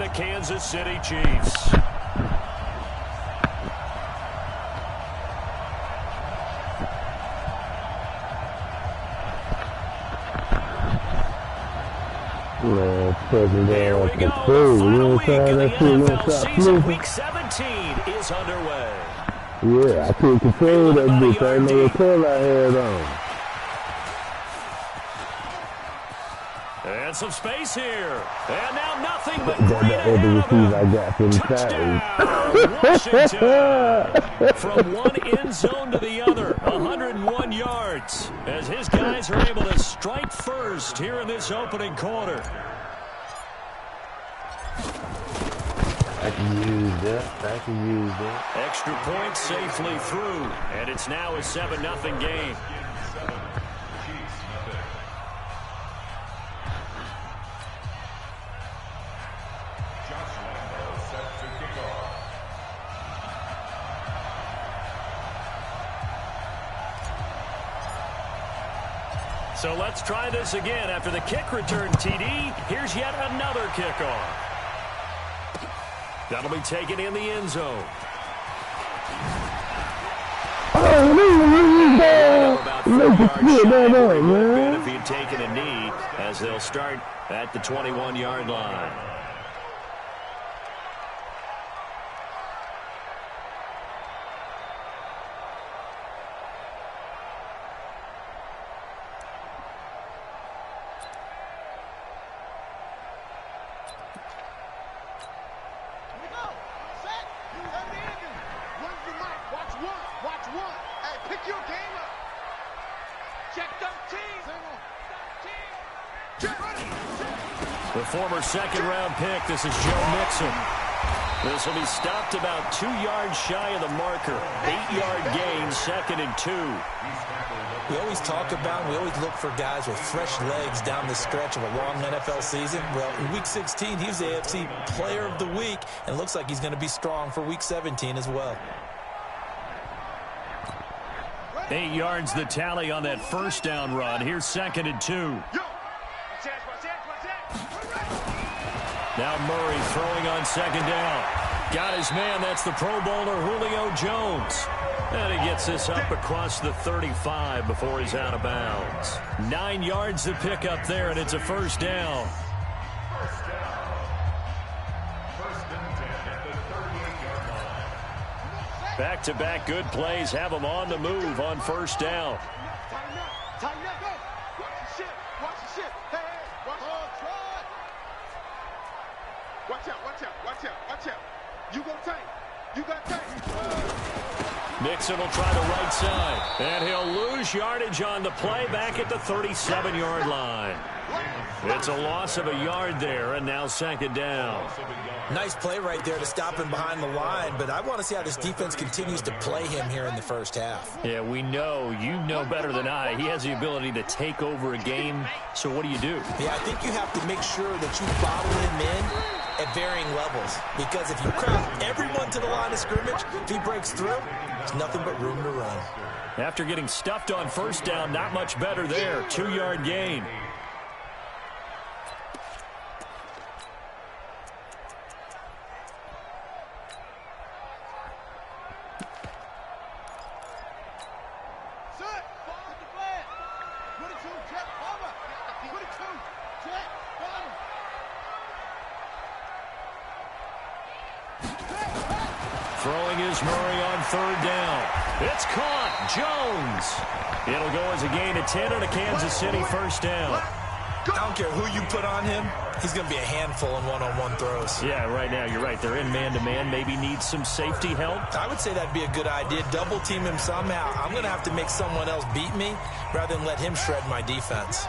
the Kansas City Chiefs. There we go. The final week of the NFL season. Week 17 is underway. Yeah, I couldn't control that bitch. I didn't know what color I had on. And some space here. And now nothing but that other receiver I got from touchdown, Washington. From one end zone to the other, 101 yards. As his guys are able to strike first here in this opening quarter. I can use that. Extra point safely through. And it's now a 7-0 game. So let's try this again. After the kick return TD, here's yet another kickoff. That'll be taken in the end zone. About 4 yards shy if he'd taken a knee, as they'll start at the 21-yard line. The former second-round pick, this is Joe Mixon. This will be stopped about 2 yards shy of the marker. 8-yard gain, 2nd and 2. We always talk about, we always look for guys with fresh legs down the stretch of a long NFL season. Well, in Week 16, he was the AFC Player of the Week, and looks like he's going to be strong for Week 17 as well. 8 yards the tally on that first down run. Here's 2nd and 2. Now Murray throwing on 2nd down. Got his man. That's the Pro Bowler Julio Jones. And he gets this up across the 35 before he's out of bounds. 9 yards to pick up there, and it's a first down. Back-to-back good plays have him on the move on first down. Watch out. You go tight. You got tight. Mixon will try the right side. And he'll lose yardage on the play back at the 37-yard line. It's a loss of a yard there, and now 2nd down. Nice play right there to stop him behind the line, but I want to see how this defense continues to play him here in the first half. Yeah, we know. You know better than I. He has the ability to take over a game, so what do you do? Yeah, I think you have to make sure that you bottle him in at varying levels, because if you crowd everyone to the line of scrimmage, if he breaks through, there's nothing but room to run. After getting stuffed on first down, not much better there. 2-yard gain. Throwing is Murray on 3rd down. It's caught. Jones. It'll go as a gain of 10 on a Kansas City first down. I don't care who you put on him. He's going to be a handful in one-on-one throws. Yeah, right now, you're right. They're in man-to-man. Maybe needs some safety help. I would say that'd be a good idea. Double team him somehow. I'm going to have to make someone else beat me rather than let him shred my defense.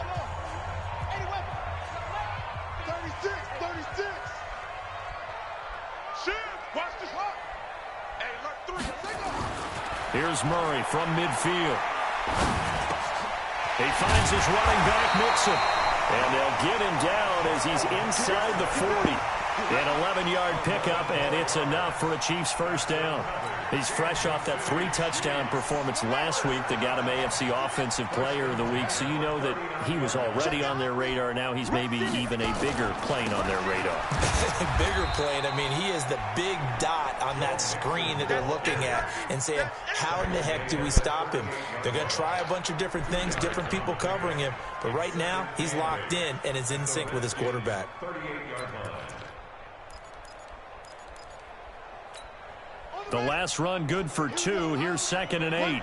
Here's Murray from midfield. He finds his running back, Mixon. And they'll get him down as he's inside the 40. An 11-yard pickup, and it's enough for a Chiefs first down. He's fresh off that 3-touchdown performance last week that got him AFC Offensive Player of the Week, so you know that he was already on their radar. Now he's maybe even a bigger plane on their radar. Bigger plane. I mean, he is the big dot on that screen that they're looking at and saying, how in the heck do we stop him? They're going to try a bunch of different things, different people covering him, but right now he's locked in and is in sync with his quarterback. The last run good for 2. Here's 2nd and 8. And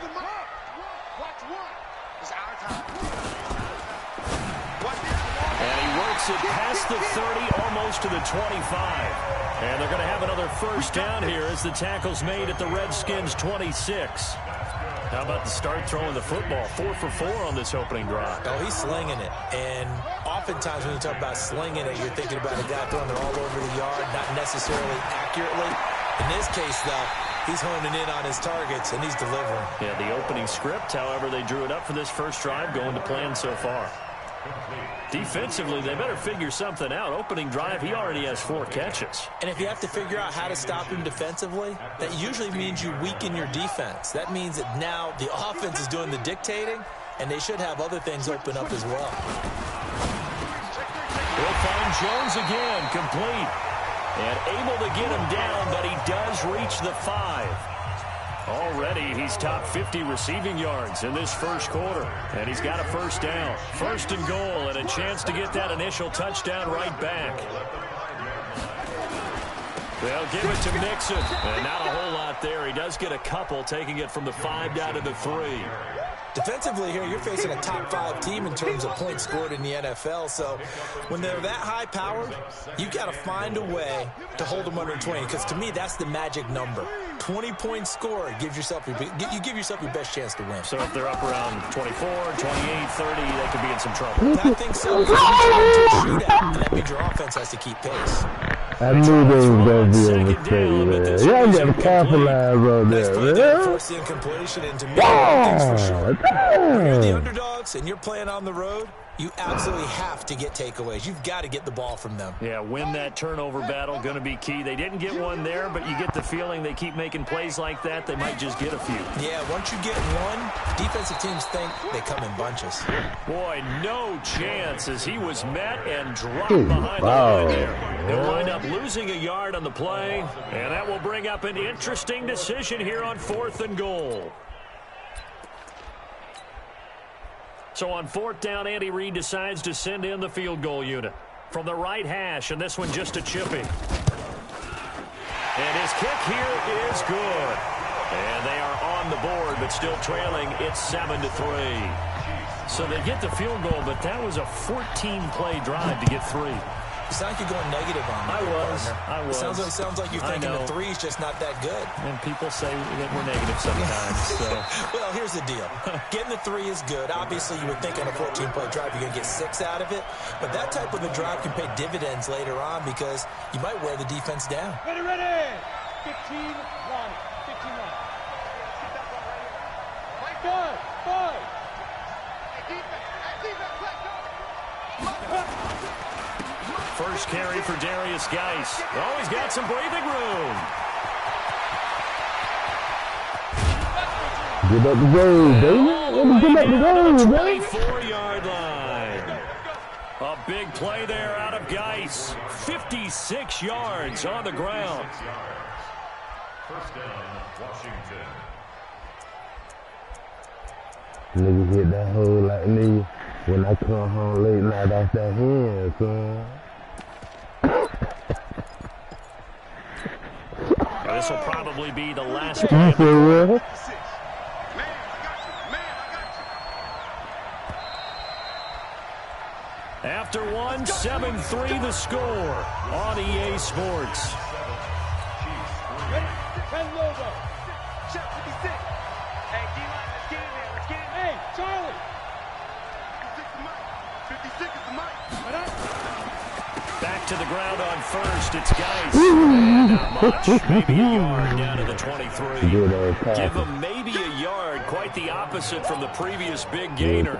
he works it past the 30, almost to the 25. And they're going to have another first down here as the tackle's made at the Redskins' 26. How about the start throwing the football? 4 for 4 on this opening drive. Oh, he's slinging it. And oftentimes when you talk about slinging it, you're thinking about a guy throwing it all over the yard, not necessarily accurately. In this case, though, he's honing in on his targets, and he's delivering. Yeah, the opening script, however, they drew it up for this first drive, going to plan so far. Defensively, they better figure something out. Opening drive, he already has 4 catches. And if you have to figure out how to stop him defensively, that usually means you weaken your defense. That means that now the offense is doing the dictating, and they should have other things open up as well. We'll find Jones again, complete. And able to get him down, but he does reach the 5. Already, he's top 50 receiving yards in this first quarter. And he's got a first down. 1st and goal, and a chance to get that initial touchdown right back. They'll give it to Mixon. And not a whole lot there. He does get a couple, taking it from the 5 down to the 3. Defensively here, you're facing a top 5 team in terms of points scored in the NFL. So when they're that high-powered, you've got to find a way to hold them under 20. Because to me, that's the magic number. 20 points scored gives yourself you give yourself your best chance to win. So if they're up around 24, 28, 30, they could be in some trouble. I think so. It's into a shootout, and that means your offense has to keep pace. I knew there was going to be a mistake there. Y'all got to capitalize on Nice play there, that. force the incompletion, and to me, things for sure. When you're the underdogs and you're playing on the road, you absolutely have to get takeaways. You've got to get the ball from them. Yeah, win that turnover battle, going to be key. They didn't get one there, but you get the feeling they keep making plays like that, they might just get a few. Yeah, once you get one, defensive teams think they come in bunches. Boy, no chance as he was met and dropped behind the line there. They'll wind up losing a yard on the play, and that will bring up an interesting decision here on 4th and goal. So on 4th down, Andy Reid decides to send in the field goal unit from the right hash, and this one just a chipping. And his kick here is good. And they are on the board, but still trailing. It's 7-3. So they get the field goal, but that was a 14-play drive to get 3. It sounds like you're going negative on me. I was. It sounds like you're thinking the 3's just not that good. And people say that we're negative sometimes. So. Well, here's the deal. Getting the 3 is good. Obviously, you would think on a 14-play drive you're going to get 6 out of it. But that type of a drive can pay dividends later on because you might wear the defense down. Ready, ready. 15-1. 15-1. Good. Good. First carry for Darius Geis. Oh, he's got some breathing room. Get up the road, baby. Get up the road, baby. 24-yard line. A big play there out of Geis. 56 yards on the ground. First down, Washington. Niggas hit that hole like me when I come home late night off that hand, son. This will probably be the last play. After one, 7-3 the score on EA Sports. Ken Lobo. Shot 56. Hey, D-line, let's get in there. Let's get in there. Hey, Charlie. 56 is the mic. Back to the ground on first. It's Geis. And not much. Maybe a yard down to the 23. Give him maybe a yard. Quite the opposite from the previous big gainer.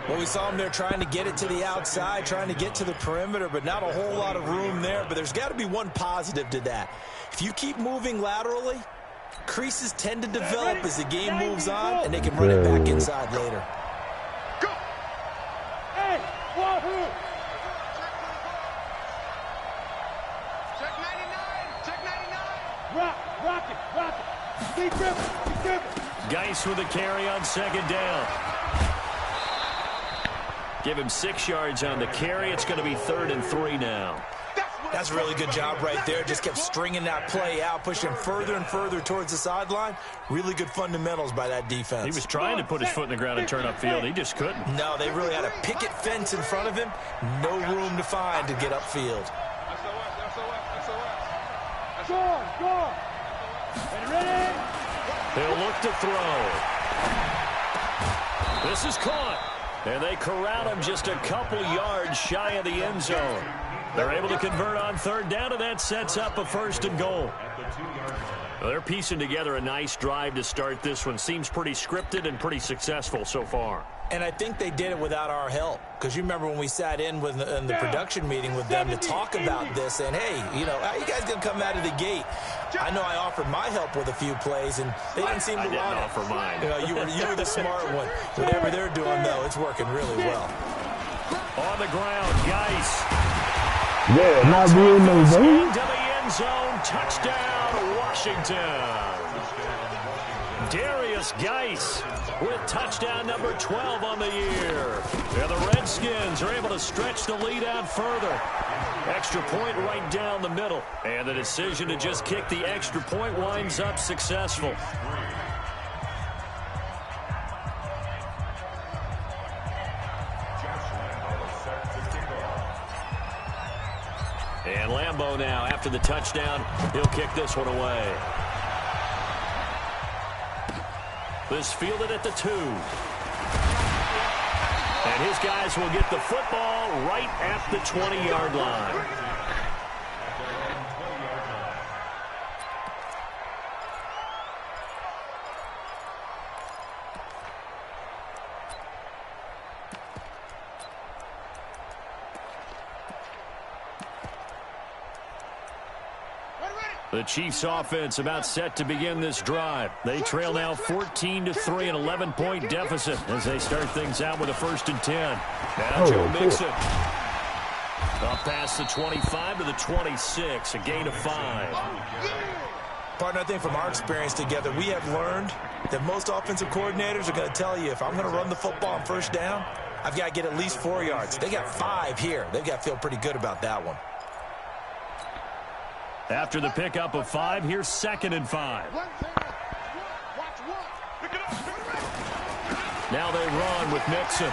Well, we saw him there trying to get it to the outside, trying to get to the perimeter, but not a whole lot of room there. But there's got to be one positive to that. If you keep moving laterally, Creases tend to develop as the game moves on, and they can run it back inside later. Go! Hey, Wahoo! Check 99! Check 99! Rock it! Be driven! Geis with a carry on second down. Give him 6 yards on the carry. It's going to be 3rd and 3 now. That's a really good job right there. Just kept stringing that play out, pushing further and further towards the sideline. Really good fundamentals by that defense. He was trying to put his foot in the ground and turn upfield. He just couldn't. No, they really had a picket fence in front of him. No room to find to get upfield. Go! Ready? He'll look to throw. This is caught. And they corral him just a couple yards shy of the end zone. They're able to convert on 3rd down, and that sets up a 1st and goal. Well, they're piecing together a nice drive to start this one. Seems pretty scripted and pretty successful so far. And I think they did it without our help. Because you remember when we sat in the production meeting with them to talk about this, and, hey, you know, how you guys going to come out of the gate? I know I offered my help with a few plays, and they didn't seem to want it. I didn't offer mine. You know, you were the smart one. Whatever they're doing, though, it's working really well. On the ground, Geis. Yeah, not being no baby. Into the end zone, touchdown, Washington. Darius Geis with touchdown number 12 on the year. And the Redskins are able to stretch the lead out further. Extra point right down the middle. And the decision to just kick the extra point winds up successful. And Lambeau now, after the touchdown, he'll kick this one away. This fielded at the 2. And his guys will get the football right at the 20-yard line. The Chiefs offense about set to begin this drive. They trail now 14-3, an 11-point deficit as they start things out with a 1st and 10. Now Joe Mixon. Up past the 25 to the 26, a gain of 5. Partner, I think from our experience together, we have learned that most offensive coordinators are going to tell you, if I'm going to run the football on 1st down, I've got to get at least 4 yards. They got 5 here. They've got to feel pretty good about that one. After the pickup of 5, here's 2nd and 5. Now they run with Mixon.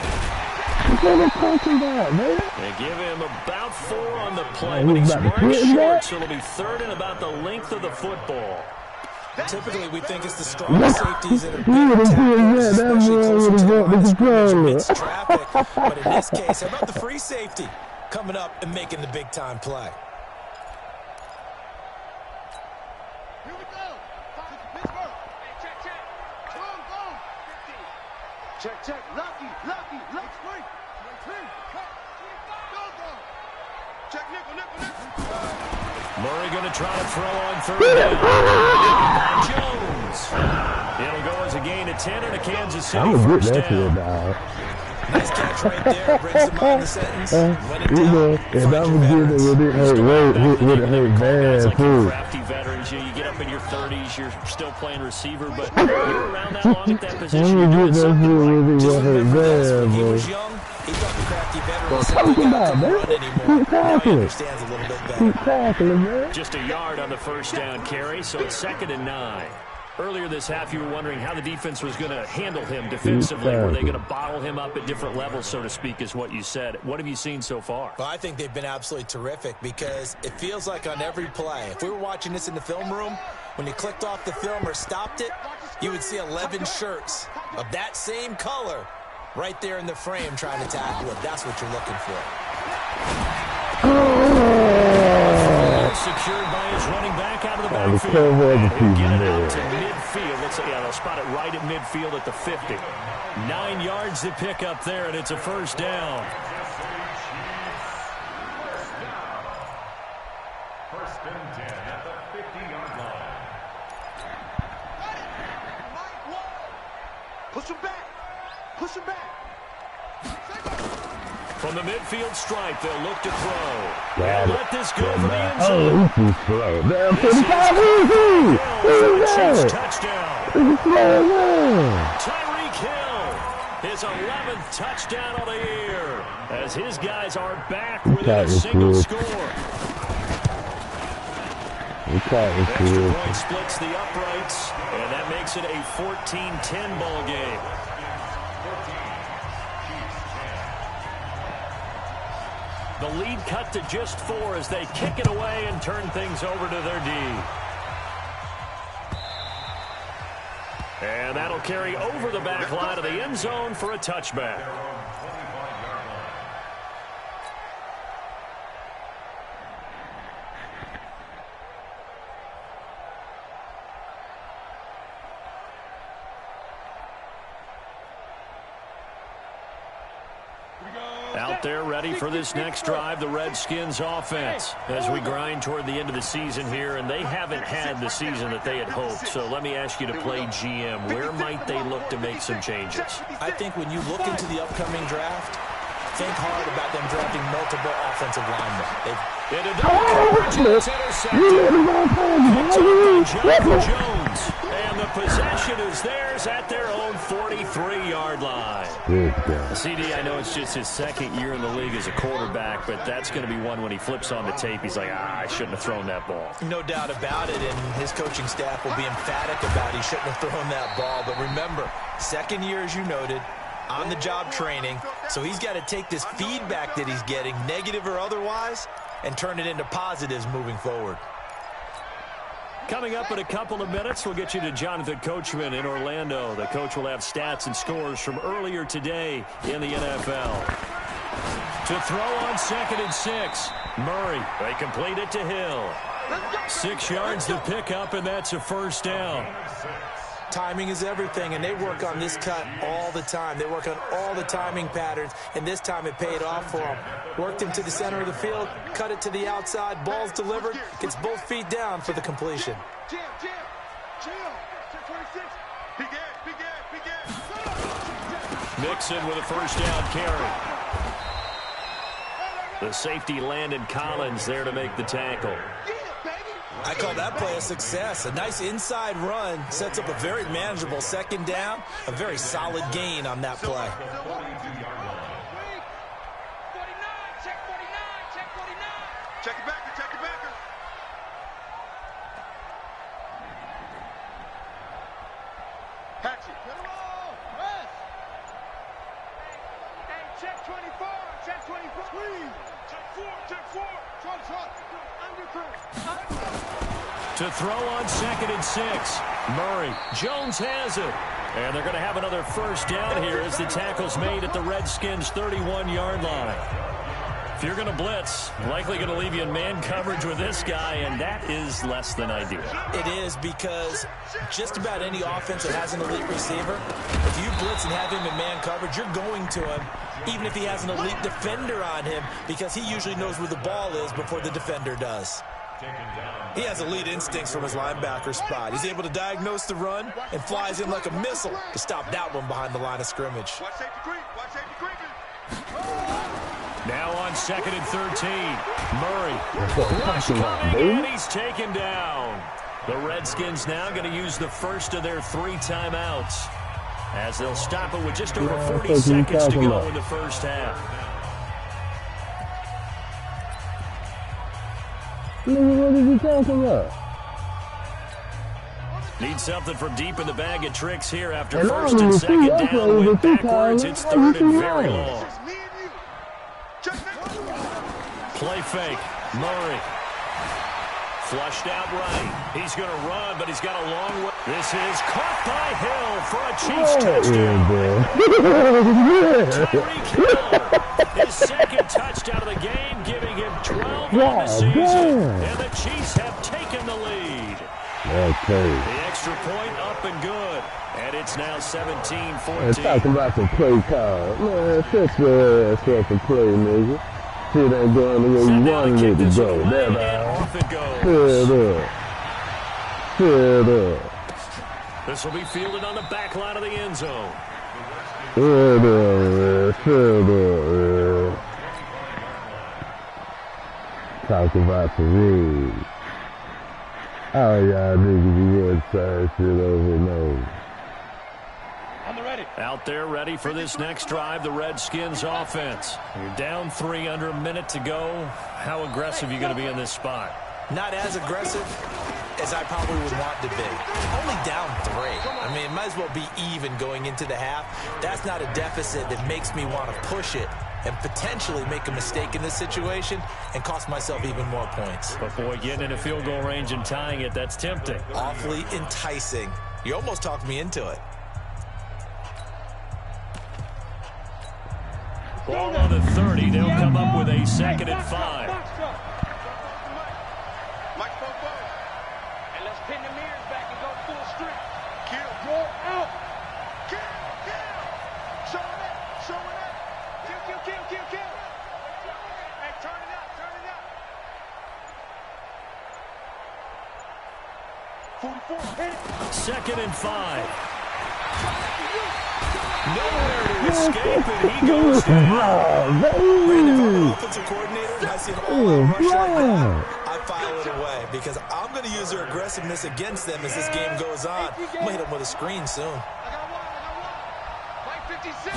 They give him about 4 on the play, but he's marked short, so it'll be 3rd and about the length of the football. Typically, we think it's the strong safeties that are big tackles, especially closer to the line of scrimmage amidst traffic. But in this case, how about the free safety coming up and making the big-time play? Check. Lucky. Let's wait. Check, nickel. Murray going to try to throw on 3rd down. Jones. It'll go as a gain of 10 and a Kansas City 1st down. Nice catch right there. Brings them on the sentence. When it down, and I was getting it when it hurt bad, too. Crafty veterans, you get up in your 30s, you're still playing receiver, but you're around that long at that position. You're doing something right. Just remember this, when he was young, he thought the crafty veteran simply couldn't run anymore. Now he understands a little bit better. Just a yard on the 1st down carry, so it's 2nd and 9. Earlier this half, you were wondering how the defense was going to handle him defensively. Were they going to bottle him up at different levels, so to speak, is what you said. What have you seen so far? Well, I think they've been absolutely terrific because it feels like on every play, if we were watching this in the film room, when you clicked off the film or stopped it, you would see 11 shirts of that same color right there in the frame trying to tackle it. That's what you're looking for. Secured by his running back out of the backfield. He'll get it out to midfield. They'll spot it right at midfield at the 50. 9 yards to pick up there, and it's a 1st down. 1st and 10 at the 50-yard line. Push him back. Push him back. From the midfield stripe, they'll look to throw. Got And it. let this go for the end Oh, zone. he's too slow. Damn, This is 45. Chiefs Easy. touchdown. He's slow, man. Tyreek Hill, his 11th touchdown of the year, as his guys are back within a single score. Extra point splits the uprights, and that makes it a 14-10 ball game. The lead cut to just 4 as they kick it away and turn things over to their D. And that'll carry over the back line of the end zone for a touchback. Out there ready for this next drive, the Redskins offense, as we grind toward the end of the season here, and they haven't had the season that they had hoped. So let me ask you to play GM. Where might they look to make some changes? I think when you look into the upcoming draft, think hard about them drafting multiple offensive linemen. It's intercepted. Jones. And the possession is theirs at their own 43-yard line. CD, I know it's just his second year in the league as a quarterback, but that's going to be one when he flips on the tape, he's like, I shouldn't have thrown that ball. No doubt about it, and his coaching staff will be emphatic about he shouldn't have thrown that ball. But remember, second year, as you noted, on-the-job training, so he's got to take this feedback that he's getting, negative or otherwise, and turn it into positives moving forward. Coming up in a couple of minutes, we'll get you to Jonathan Coachman in Orlando. The coach will have stats and scores from earlier today in the NFL. To throw on 2nd and 6. Murray, they complete it to Hill. 6 yards to pick up, and that's a first down. Timing is everything, and they work on this cut all the time. They work on all the timing patterns, and this time it paid off for them. Worked him to the center of the field, cut it to the outside, ball's delivered, gets both feet down for the completion. Jim. Check 26. Begin. Mixon with a first down carry. The safety Landon Collins there to make the tackle. I call that play a success. A nice inside run sets up a very manageable second down, a very solid gain on that play. Check it back. Hatchet. Hey, check 24. Check 24. Check 4. To throw on 2nd and 6. Murray. Jones has it. And they're going to have another first down here as the tackle's made at the Redskins' 31-yard line. If you're going to blitz, likely going to leave you in man coverage with this guy, and that is less than ideal. It is, because just about any offense that has an elite receiver, if you blitz and have him in man coverage, you're going to him, even if he has an elite defender on him, because he usually knows where the ball is before the defender does. He has elite instincts from his linebacker spot. He's able to diagnose the run and flies in like a missile to stop that one behind the line of scrimmage. Watch safety creep. Now on 2nd and 13. Murray. Rush And he's taken down. The Redskins now going to use the first of their 3 timeouts, as they'll stop it with just over 40 seconds to go in the first half. What is he talking about? Need something from deep in the bag of tricks here after And first and second down. Went backwards. It's 3rd and very long. Play fake. Murray. Flushed out right. He's going to run, but he's got a long way. This is caught by Hill for a Chiefs touchdown. Tyreek Hill, his second touchdown of the game, giving him 12 on the season. And the Chiefs have taken the lead. The extra point up and good. And it's now 17-14. Talking about some play call. Man, shut your ass up and play, nigga. Shit ain't going the way you wanted it to go. And off it goes. Shut up. This will be fielded on the back line of the end zone. Shut up. Talk about the rules. Oh, y'all niggas be getting same shit over and over. Out there ready for this next drive, the Redskins offense. You're down 3 under a minute to go. How aggressive are you going to be in this spot? Not as aggressive as I probably would want to be. Only down 3. I mean, it might as well be even going into the half. That's not a deficit that makes me want to push it and potentially make a mistake in this situation and cost myself even more points. But, boy, getting in a field goal range and tying it, that's tempting. Awfully enticing. You almost talked me into it. Ball on the 30. They'll come up with a 2nd and 5. And let's pin the mirrors back and go full strength. Kill. Roll out. Kill. Show it up. Show it up. Kill. Hey, turn it up. 44. Hit it. 2nd and 5. Nowhere to escape, and he goes down. Offensive coordinator, I see an all-out rush like that. I file it away because I'm going to use their aggressiveness against them as this game goes on. I'm going to hit them with a screen soon. I got one. 56.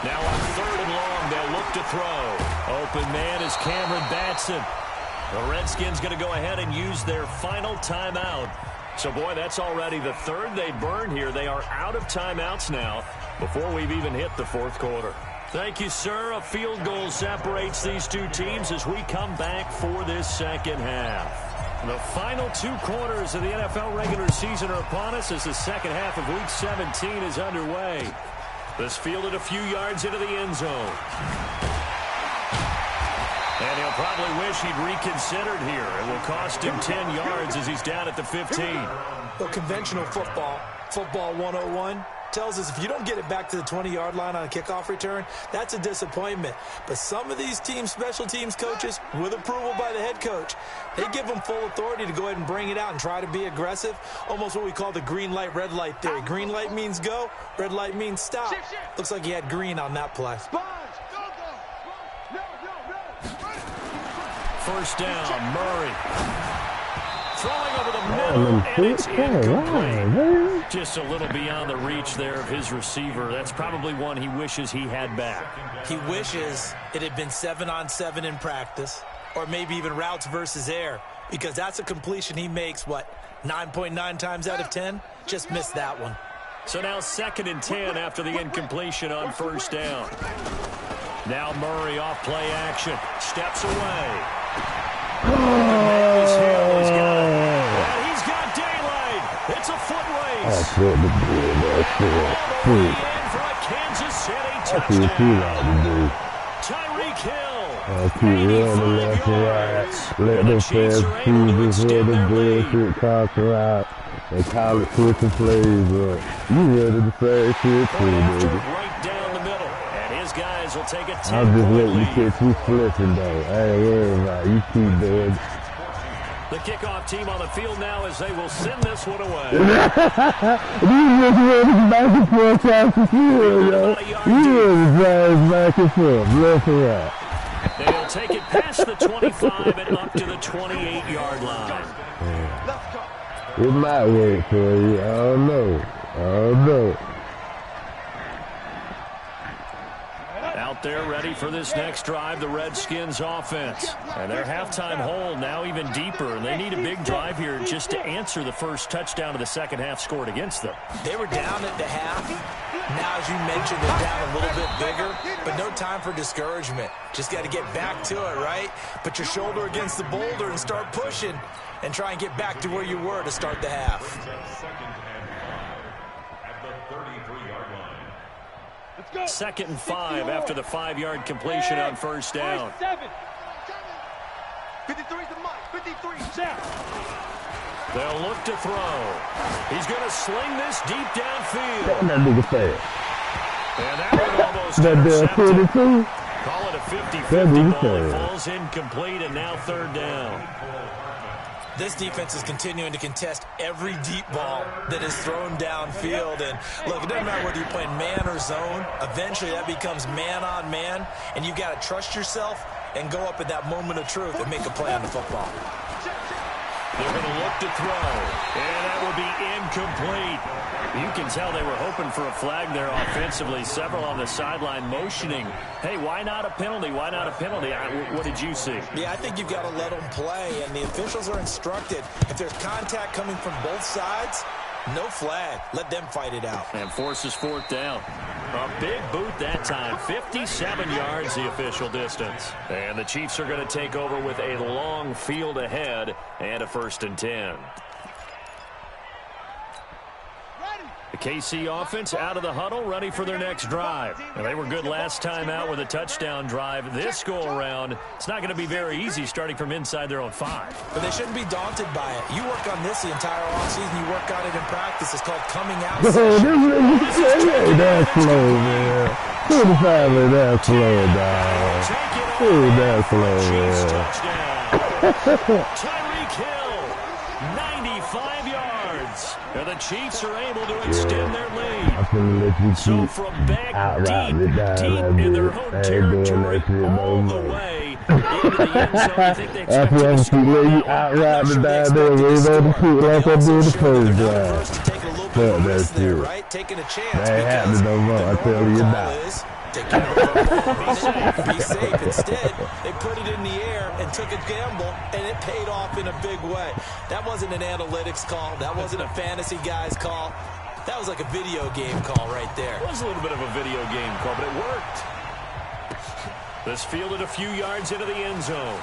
Now on 3rd and long, they'll look to throw. Open man is Cameron Batson. The Redskins going to go ahead and use their final timeout. So, boy, that's already the 3rd they burned here. They are out of timeouts now before we've even hit the 4th quarter. Thank you, sir. A field goal separates these two teams as we come back for this 2nd half. The final 2 quarters of the NFL regular season are upon us as the 2nd half of Week 17 is underway. This fielded a few yards into the end zone. And he'll probably wish he'd reconsidered here. It will cost him 10 yards as he's down at the 15. Well, conventional football 101, tells us if you don't get it back to the 20-yard line on a kickoff return, that's a disappointment. But some of these teams, special teams coaches, with approval by the head coach, they give them full authority to go ahead and bring it out and try to be aggressive. Almost what we call the green light, red light theory. Green light means go, red light means stop. Looks like he had green on that play. First down, Murray. Throwing over the middle, and it's incomplete. Just a little beyond the reach there of his receiver. That's probably one he wishes he had back. He wishes it had been 7-on-7 in practice, or maybe even routes versus air, because that's a completion he makes, 9.9 times out of 10? Just missed that one. So now 2nd and 10 after the incompletion on first down. Now Murray off play action. Steps away. And he's got daylight. It's a foot race. All the way in for a Kansas City touchdown. Tyreek Hill. 85 yards. Let them fans choose before the bullshit comes around and call it switching plays, but you ready to say shit too, baby. Right down the middle. And his guys will take a 10-point I'm just letting you lead. catch you flipping, though. I ain't worried about it. You keep doing it. The kickoff team on the field now as they will send this one away. These niggas back and forth across the field, yo. You drive back and forth, left and right. They'll take it past the 25 and up to the 28-yard line. It might work for you. I don't know. Out there ready for this next drive, the Redskins offense. And their halftime hole now even deeper, and they need a big drive here just to answer the first touchdown of the second half scored against them. They were down at the half. Now, as you mentioned, they're down a little bit bigger, but no time for discouragement. Just got to get back to it, right? Put your shoulder against the boulder and start pushing and try and get back to where you were to start the half. Second and 5 after the 5-yard completion on first down. 53's the mark. 53 set. They'll look to throw. He's going to sling this deep downfield. That nigga fast. And that one almost That damn intercepted. 22. Call it a 50-50 That nigga ball. It fast. falls incomplete, and now third down. This defense is continuing to contest every deep ball that is thrown downfield. And look, it doesn't matter whether you're playing man or zone. Eventually that becomes man on man, and you've got to trust yourself and go up at that moment of truth and make a play on the football. They're going to look to throw, and that will be incomplete. You can tell they were hoping for a flag there offensively. Several on the sideline motioning, hey, why not a penalty? Why not a penalty? What did you see? Yeah, I think you've got to let them play, and the officials are instructed. If there's contact coming from both sides, no flag. Let them fight it out. And forces fourth down. A big boot that time. 57 yards the official distance. And the Chiefs are going to take over with a long field ahead and a 1st and 10. The KC offense out of the huddle, ready for their next drive. And they were good last time out with a touchdown drive. This go-around, it's not going to be very easy starting from inside their own 5. But they shouldn't be daunted by it. You work on this the entire offseason. You work on it in practice. It's called coming out. That's slow, man. 45 is that slow, dog. That's slow, man. Tyreek Hill, 95 yards. And the Chiefs are able to extend their lead. So from back deep in their home territory, all the way into the end zone, I think they expect to score. You outright the down there, we know the shoot like I did the first drive. But that's it. Right? Taking a chance. That ain't happening no more, I tell you now. Take care of the football. Be safe. Instead, they put it in the air and took a gamble, and it paid off in a big way. That wasn't an analytics call. That wasn't a fantasy guy's call. That was like a video game call right there. It was a little bit of a video game call, but it worked. This fielded a few yards into the end zone.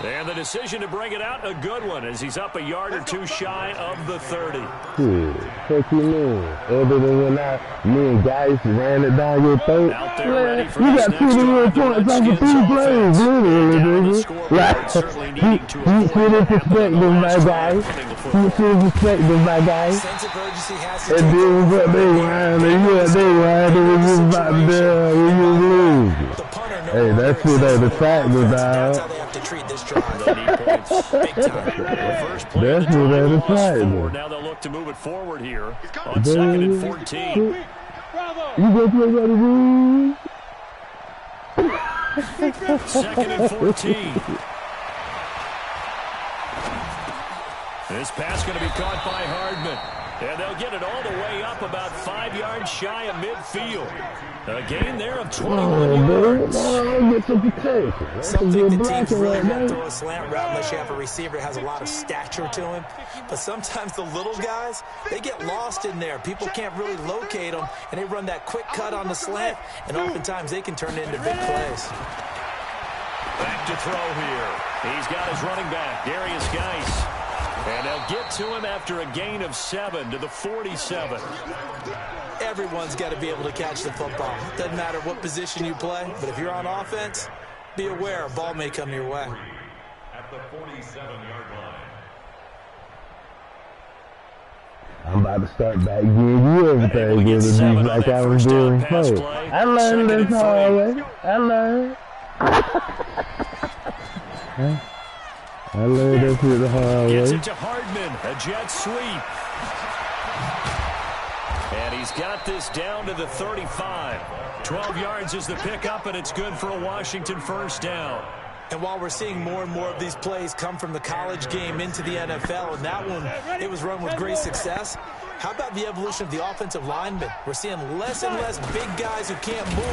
And the decision to bring it out, a good one, as he's up a yard or two shy of the 30. Fuck you mean? Other than when me and guys ran it down your throat. Out there ready for you this got next 21 drive. points off of 2 plays, literally, nigga. Like, put in perspective, my guy. Put in perspective, my guy. Sense of urgency has to And then what they ran, and you what they ran, it was just about there, we just lose. Hey, that's it, the fact, dog. That's how they have to treat this drive. They need points big time. The first play That's of the what drive that is lost right, 4. man. Now they'll look to move it forward here on 2nd and 14. You go play by the rules. 2nd and 14. This pass going to be caught by Hardman. And they'll get it all the way up about 5 yards shy of midfield. A gain there of 21 yards. Get some protection. Something the teams really won't throw a slant route unless you have a receiver that has a lot of stature to him. But sometimes the little guys, they get lost in there. People can't really locate them, and they run that quick cut on the slant, and oftentimes they can turn it into big plays. Back to throw here. He's got his running back, Darius Geis. And they'll get to him after a gain of 7 to the 47. Everyone's got to be able to catch the football. Doesn't matter what position you play, but if you're on offense, be aware a ball may come your way. At the 47-yard line. I'm about to start back giving you everything with the beat like I was doing before. I learned this hard way. I learned. I learned that shit the hard way. Gets it to Hardman, a jet sweep. And he's got this down to the 35. 12 yards is the pickup, and it's good for a Washington first down. And while we're seeing more and more of these plays come from the college game into the NFL, and that one, it was run with great success, how about the evolution of the offensive linemen? We're seeing less and less big guys who can't move.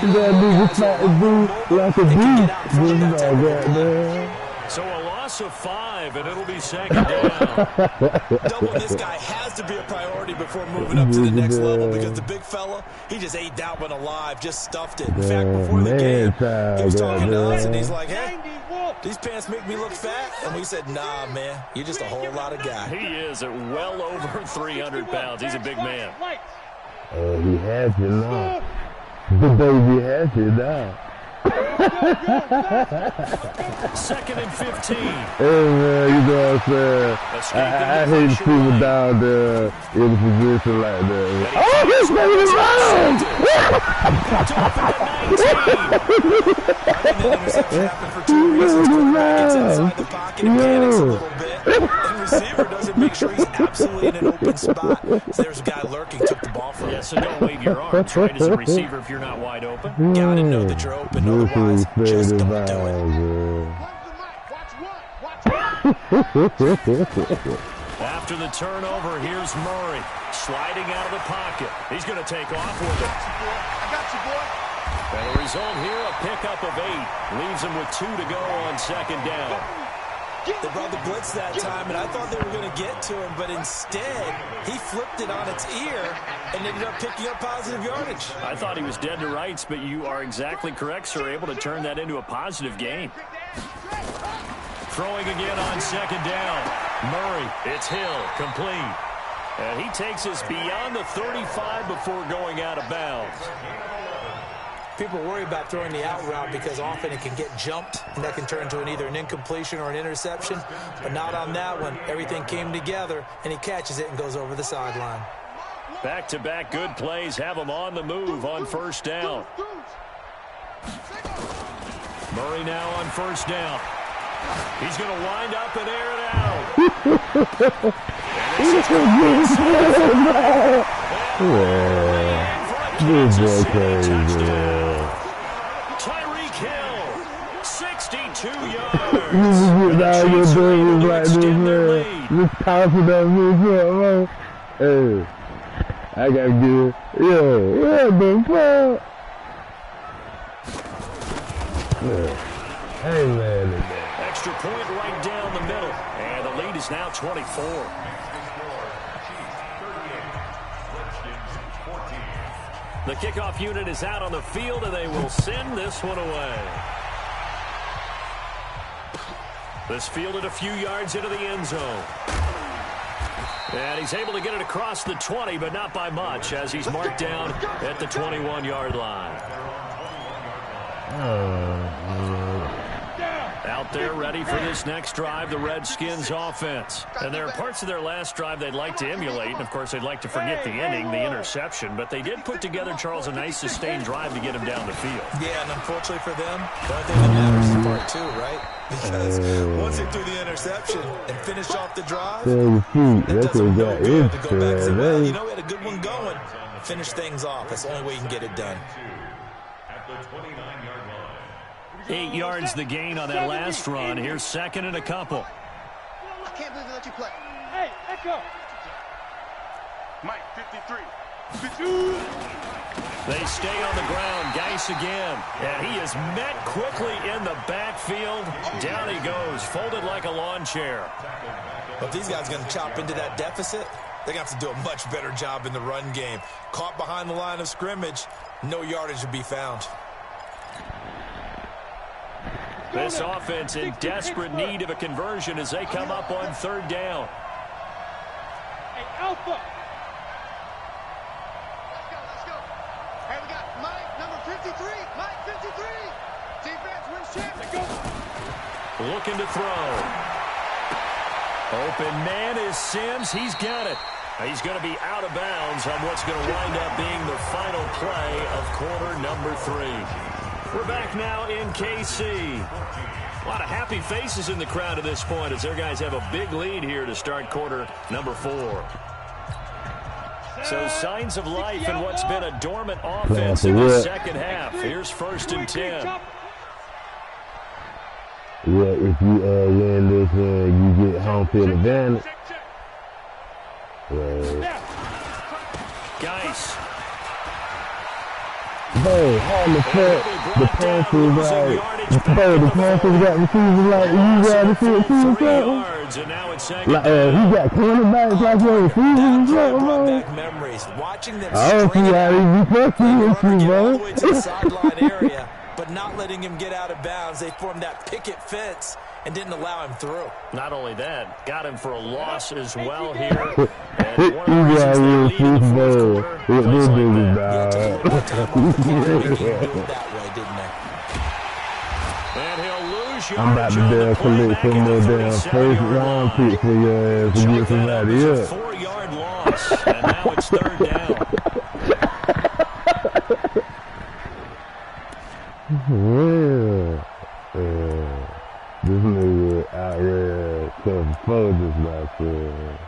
And more guys who are mobile and can get out in front of that type of play. So a loss of 5, and it'll be 2nd down. Doubling this guy has to be a priority before moving up to the next level, because the big fella, he just ate that one alive, just stuffed it. In fact, before the game, he was talking to us, and he's like, hey, these pants make me look fat. And we said, nah, man, you're just a whole lot of guy. He is at well over 300 pounds. He's a big man. He has it now. The baby has it now. Second and 15. Hey man, you know what I'm saying? I hate people down there in a position like that. Man. Oh, this baby round! I think that interception happened for 2 reasons. Quarterback gets inside the pocket and panics a little bit. And receiver doesn't make sure he's absolutely in an open spot. So there's a guy lurking, took the ball from him. Yeah, so don't wave your arms, right, as a receiver if you're not wide open. Gotta know that you're open, otherwise just don't do it. After the turnover, here's Murray sliding out of the pocket. He's going to take off with it. I got you, boy. And the result here, a pickup of 8. Leaves him with 2 to go on second down. They brought the blitz that time, and I thought they were going to get to him, but instead, he flipped it on its ear and ended up picking up positive yardage. I thought he was dead to rights, but you are exactly correct, sir, able to turn that into a positive gain. Throwing again on second down. Murray, it's Hill, complete. And he takes us beyond the 35 before going out of bounds. People worry about throwing the out route because often it can get jumped, and that can turn into either an incompletion or an interception. But not on that one. Everything came together, and he catches it and goes over the sideline. Back-to-back good plays have him on the move on first down. Murray now on first down. He's going to wind up and air it out. Tyreek Hill, 62 yards. Just confident move, hey, I gotta get it. Yeah, the fuck. Hey, man. Extra point right down the middle. And the lead is now 24. The kickoff unit is out on the field, and they will send this one away. This fielded a few yards into the end zone. And he's able to get it across the 20, but not by much, as he's marked down at the 21-yard line. Out there ready for this next drive, the Redskins offense. And there are parts of their last drive they'd like to emulate. And, of course, they'd like to forget the ending, the interception. But they did put together, Charles, a nice sustained drive to get him down the field. Yeah, and unfortunately for them, the only thing that matters is part 2, right? Because once they threw the interception and finished off the drive, that doesn't no good to go back and say, well, you know, we had a good one going. Finish things off. That's the only way you can get it done. At the 29-yard line. 8 yards the gain on that last run. Here's second and a couple. I can't believe they let you play. Hey, Echo. Mike, 53. They stay on the ground. Geis again. And he is met quickly in the backfield. Down he goes, folded like a lawn chair. But if these guys are going to chop into that deficit, they're going to have to do a much better job in the run game. Caught behind the line of scrimmage, no yardage to be found. This offense in desperate need of a conversion as they come up on third down. Hey, Alpha. Let's go. Hey, we got Mike, number 53. Mike, 53. Defense wins champion. Looking to throw. Open man is Sims. He's got it. He's going to be out of bounds on what's going to wind up being the final play of quarter number 3. We're back now in KC. A lot of happy faces in the crowd at this point as their guys have a big lead here to start quarter number 4. So signs of life in what's been a dormant offense in the second half. Here's first and 10. Yeah, if you win this one, you get home field advantage. Geis. Hey, how the fuck the Panthers like, the Panthers got receivers like, you got to see it too, 3 yards, and now it's second like, he got cornerbacks like your receivers, Brought bro. back memories. Watching them I don't see how he be fucking all with the way you, to the sideline area, but not letting him get out of bounds. They formed that picket fence and didn't allow him through. Not only that, got him for a loss as well here. And one of the reasons they lead in the fourth quarter, plays like that. Yeah, it took a little more time off the clock to make him do it that way, didn't they? And he'll lose I'm about yardage to on the damn play collect back some at more the damn first 37-yard round line. pick for your ass to Chalk get that up somebody as a else. 4-yard loss, and now it's 3rd down. Well, this nigga outright some focus myself.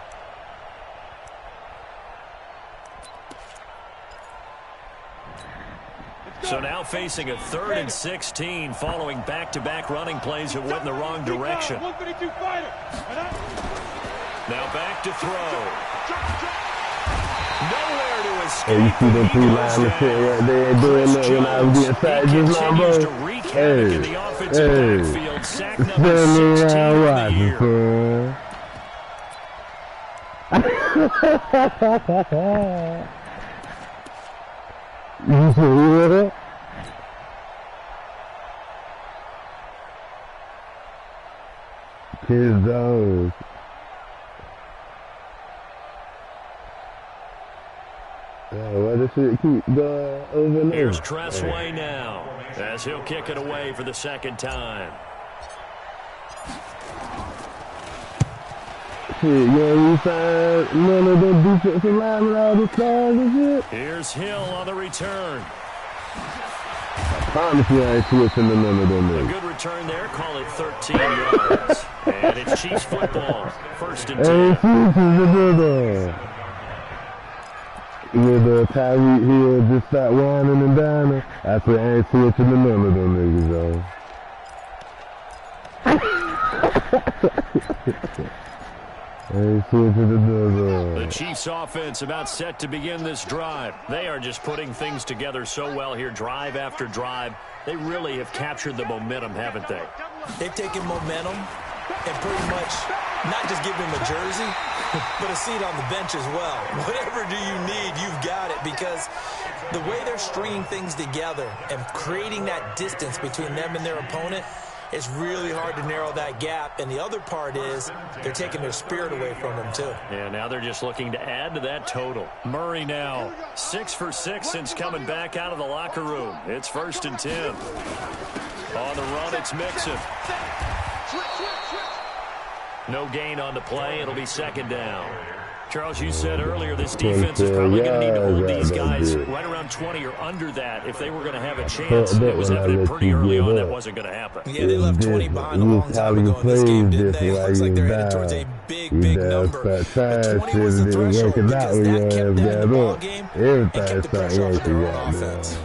So now facing a 3rd and 16 following back-to-back running plays that went in the wrong direction. Now back to throw. Nowhere to escape. Hey, you see them 3 lines of shit right there doing that when I was getting sacked just now, bro? Hey, backfield, sack number 16 of the year. You see what? His dogs. Why does shit keep going over and over? Here's Tressway now, as he'll kick it away for the 2nd time. Shit, you know, we signed none of them defensive linemen all the stars and shit. Here's Hill on the return. I promise you I ain't switching to none of them A niggas. good return there, call it 13 yards. And it's Chiefs football, 1st and 10. Hey, switching to the with Tyreek Hill just start whining and dining, I say I ain't switching to none of them niggas, though. The Chiefs offense about set to begin this drive. They are just putting things together so well here, drive after drive. They really have captured the momentum, haven't they? They've taken momentum and pretty much not just give him a jersey, but a seat on the bench as well. Whatever do you need, you've got it, because the way they're stringing things together and creating that distance between them and their opponent, it's really hard to narrow that gap. And the other part is they're taking their spirit away from them, too. Yeah, now they're just looking to add to that total. Murray now 6 for 6 since coming back out of the locker room. It's 1st and 10. On the run, it's Mixon. No gain on the play. It'll be 2nd down. Charles, you said earlier this defense is probably going to need to hold these guys right around 20 or under that if they were going to have a chance. It was evident pretty early on that wasn't going to happen. Yeah, they left 20 behind a long time ago in this game, didn't they? It looks like they're headed towards a big number. But 20 was the threshold because that kept them in the ball game and kept the pressure off of their own offense.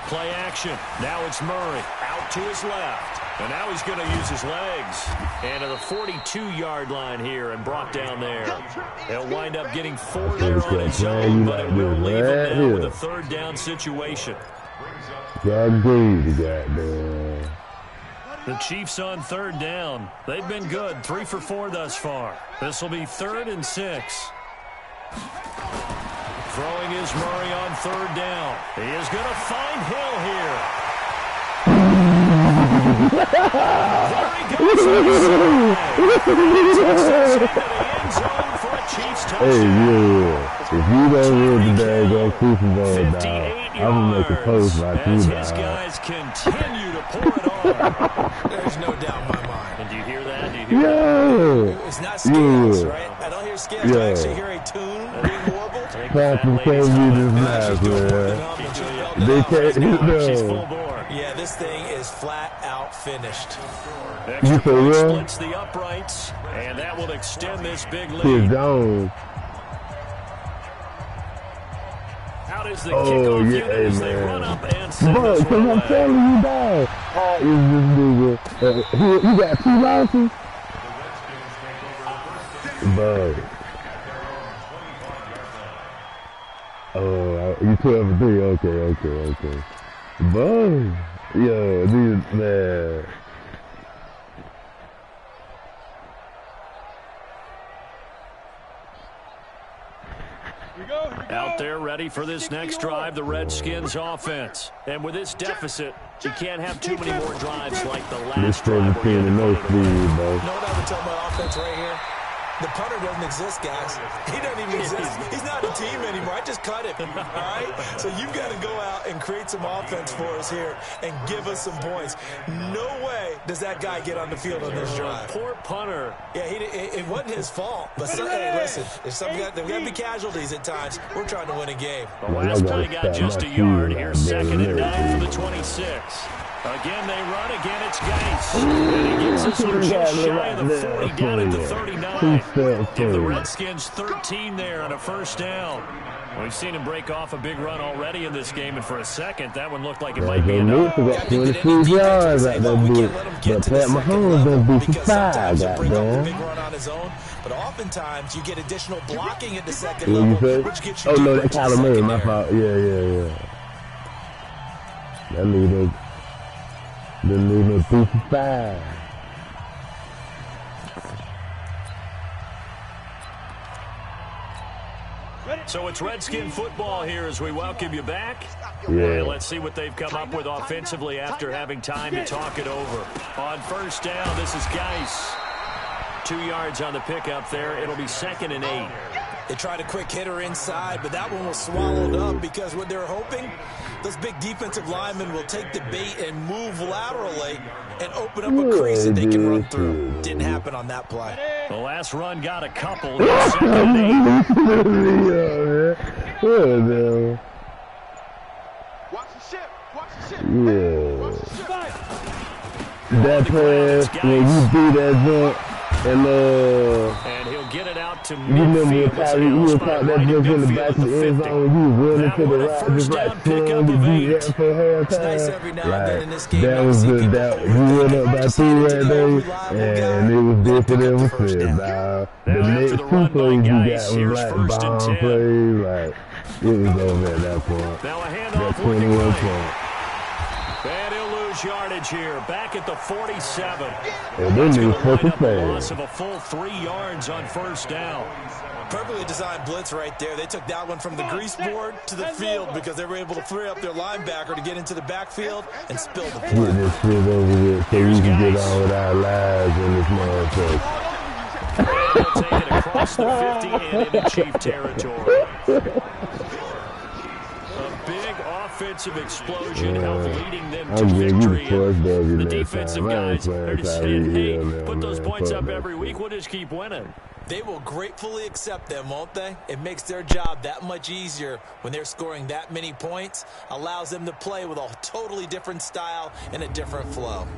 Play action. Now it's Murray out to his left. And now he's going to use his legs. And to the 42-yard line here and brought down there. He'll wind up getting 4 there on his own, but it will leave him now with a 3rd down situation. The Chiefs on 3rd down. They've been good, 3 for 4 thus far. This will be 3rd and 6. Throwing is Murray on 3rd down. He is going to find Hill here. There he goes. Hey, yeah. If you don't win the daggone Super Bowl, dog, I'm going to make a post like you, dog. His guys continue to pour it on. There's no doubt in my mind. And do you hear that? Do you hear that? It's not scales, right? I don't hear scales. I actually hear a tune being warbled. Phantom can't be this nice, man. They can't hit them. Yeah, this thing is flat out finished. Extra point splits the uprights, and that will extend this big lead. Out is the kickoff unit as they run up and send this one away. I'm telling you, dog. How is this nigga? You got 2 losses? Bro. Oh, you 12 for 3. Okay. Bro. Yo, these, man. Out there ready for this next drive, the Redskins offense. And with this deficit, you can't have too many more drives like the last drive. You know what I would tell my offense right here? The punter doesn't exist, guys. He doesn't even exist. He's not a team anymore. I just cut him, all right? So you've got to go out and create some offense for us here and give us some points. No way does that guy get on the field on this drive. Poor punter. Yeah, it wasn't his fault. But hey, listen, if there got to be casualties at times, we're trying to win a game. The last play got just a yard. Here's 2nd and 9 for the 26. Again, they run. Again, it's Geis. And he gets this one just shy of the 40, down at the 39. Give the Redskins 13 there on a first down. We've seen him break off a big run already in this game, and for a second, that one looked like it might be enough. Got 22 yards out there, but Pat Mahomes don't beat you 5, goddamn. But oftentimes, you get additional blocking at the second level, which gets you no, that's Kyler Murray, my fault. Yeah. That nigga didn't leave no 55. So it's Redskin football here as we welcome you back. Yeah. And let's see what they've come up with offensively after having time to talk it over. On first down, this is Geis. 2 yards on the pickup there. It'll be 2nd and 8. They tried a quick hitter inside, but that one was swallowed up because what they're hoping, those big defensive linemen will take the bait and move laterally and open up a crease that they can run through. Didn't happen on that play. The last run got a couple. 2nd and 8. Watch the ship. Watch the ship. Yeah. Watch the ship. That pass, when you do that jump, and he'll get it out to you remember midfield. you were caught that jump in the back of the end zone, you was running to the right, just like trying to beat that for halftime. That was you went up by 2 right there, and it was different ever since. The next 2 plays you got was like bomb plays, like it was over at that point. Now a That handoff looking 21 right. point. And he'll lose yardage here. Back at the 47. And then they fucking Loss fast. of a full 3 yards on first down. Perfectly designed blitz right there. They took that one from the grease board to the field because they were able to free up their linebacker to get into the backfield and spill the Get play. this shit over with so we can get on with our lives in this motherfucker. They'll take it across the 50 and into Chief territory. A big offensive explosion helped leading them to victory. The defensive guys are just saying, hey, put those points up every week. We'll just keep winning. They will gratefully accept them, won't they? It makes their job that much easier when they're scoring that many points. Allows them to play with a totally different style and a different flow.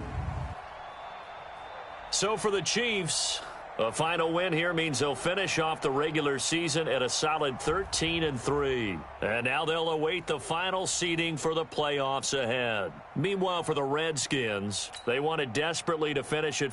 So for the Chiefs, a final win here means they'll finish off the regular season at a solid 13-3. And now they'll await the final seeding for the playoffs ahead. Meanwhile, for the Redskins, they wanted desperately to finish at